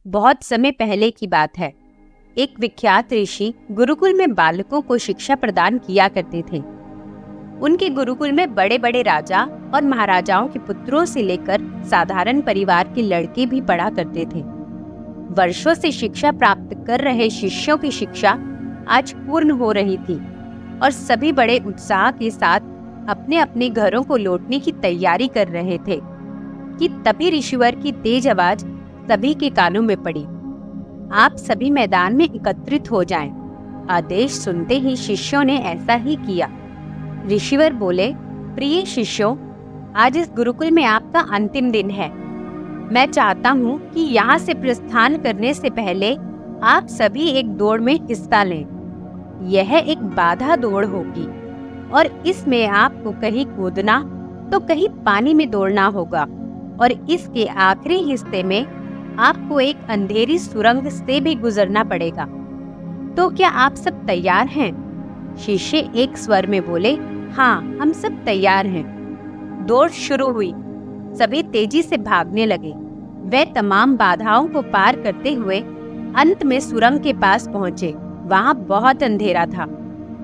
बहुत समय पहले की बात है। एक विख्यात ऋषि गुरुकुल में बालकों को शिक्षा प्रदान किया करते थे। उनके गुरुकुल में बड़े बड़े राजा और महाराजाओं के पुत्रों से लेकर साधारण परिवार के लड़के भी पढ़ा करते थे। वर्षों से शिक्षा प्राप्त कर रहे शिष्यों की शिक्षा आज पूर्ण हो रही थी और सभी बड़े उत्साह के साथ अपने अपने घरों को लौटने की तैयारी कर रहे थे कि तभी ऋषिवर की तेज आवाज सभी के कानों में पड़ी। आप सभी मैदान में एकत्रित हो जाएं। आदेश सुनते ही शिष्यों ने ऐसा ही किया। ऋषिवर बोले, प्रिय शिष्यों, आज इस गुरुकुल में आपका अंतिम दिन है। मैं चाहता हूँ कि यहाँ से प्रस्थान करने से पहले आप सभी एक दौड़ में हिस्सा लें। यह एक बाधा दौड़ होगी और इसमें आपको कहीं कूदना तो कहीं पानी में दौड़ना होगा और इसके आखिरी हिस्से में आपको एक अंधेरी सुरंग से भी गुजरना पड़ेगा। तो क्या आप सब तैयार हैं? शिष्य एक स्वर में बोले, हाँ, हम सब तैयार हैं। दौड़ शुरू हुई। सभी तेजी से भागने लगे। वे तमाम बाधाओं को पार करते हुए अंत में सुरंग के पास पहुंचे। वहां बहुत अंधेरा था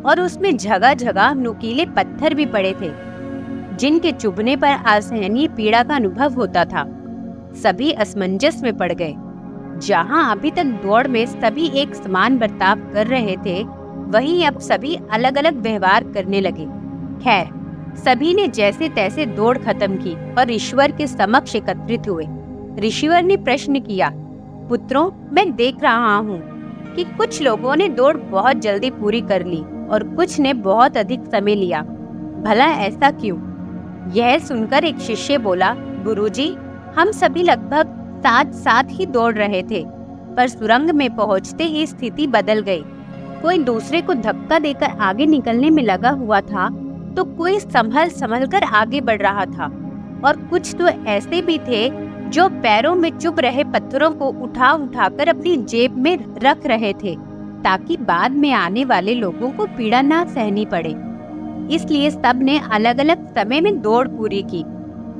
और उसमें जगह जगह नुकीले पत्थर भी पड़े थे, जिनके चुभने पर असहनीय पीड़ा का अनुभव होता था। सभी असमंजस में पड़ गए। जहां अभी तक दौड़ में सभी एक समान बर्ताव कर रहे थे, वहीं अब सभी अलग अलग व्यवहार करने लगे। खैर, सभी ने जैसे तैसे दौड़ खत्म की और ऋषिवर के समक्ष एकत्रित हुए। ऋषिवर ने प्रश्न किया, पुत्रों, मैं देख रहा हूँ कि कुछ लोगों ने दौड़ बहुत जल्दी पूरी कर ली और कुछ ने बहुत अधिक समय लिया। भला ऐसा क्यों? यह सुनकर एक शिष्य बोला, गुरुजी, हम सभी लगभग साथ साथ ही दौड़ रहे थे, पर सुरंग में पहुंचते ही स्थिति बदल गई। कोई दूसरे को धक्का देकर आगे निकलने में लगा हुआ था तो कोई संभल कर आगे बढ़ रहा था और कुछ तो ऐसे भी थे जो पैरों में चुभ रहे पत्थरों को उठा कर अपनी जेब में रख रहे थे ताकि बाद में आने वाले लोगों को पीड़ा ना सहनी पड़े। इसलिए सब ने अलग अलग समय में दौड़ पूरी की।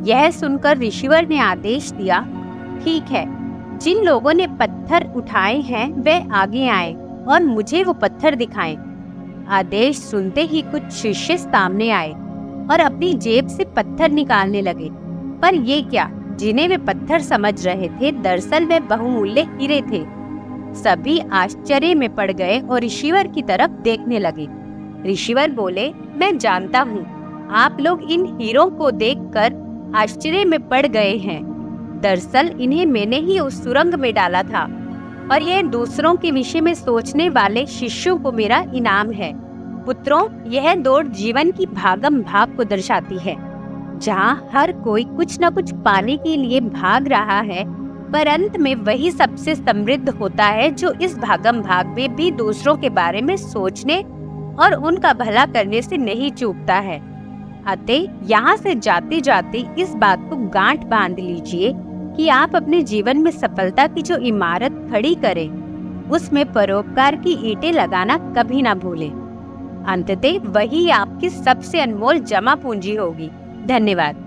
यह सुनकर ऋषिवर ने आदेश दिया, ठीक है, जिन लोगों ने पत्थर उठाए हैं वे आगे आए और मुझे वो पत्थर दिखाएं। आदेश सुनते ही कुछ शिष्य सामने आए और अपनी जेब से पत्थर निकालने लगे। पर ये क्या, जिन्हें वे पत्थर समझ रहे थे, दरअसल वे बहुमूल्य हीरे थे। सभी आश्चर्य में पड़ गए और ऋषिवर की तरफ देखने लगे। ऋषिवर बोले, मैं जानता हूँ आप लोग इन हीरों को देखकर आश्चर्य में पड़ गए हैं। दरअसल इन्हें मैंने ही उस सुरंग में डाला था और यह दूसरों के विषय में सोचने वाले शिष्यों को मेरा इनाम है। पुत्रों, यह दौड़ जीवन की भागम भाग को दर्शाती है, जहाँ हर कोई कुछ न कुछ पाने के लिए भाग रहा है, पर अंत में वही सबसे समृद्ध होता है जो इस भागम भाग में भी दूसरों के बारे में सोचने और उनका भला करने से नहीं चूकता है। अतः यहाँ से जाते जाते इस बात को गांठ बांध लीजिए कि आप अपने जीवन में सफलता की जो इमारत खड़ी करें, उसमें परोपकार की ईंटें लगाना कभी ना भूलें। अंततः वही आपकी सबसे अनमोल जमा पूंजी होगी। धन्यवाद।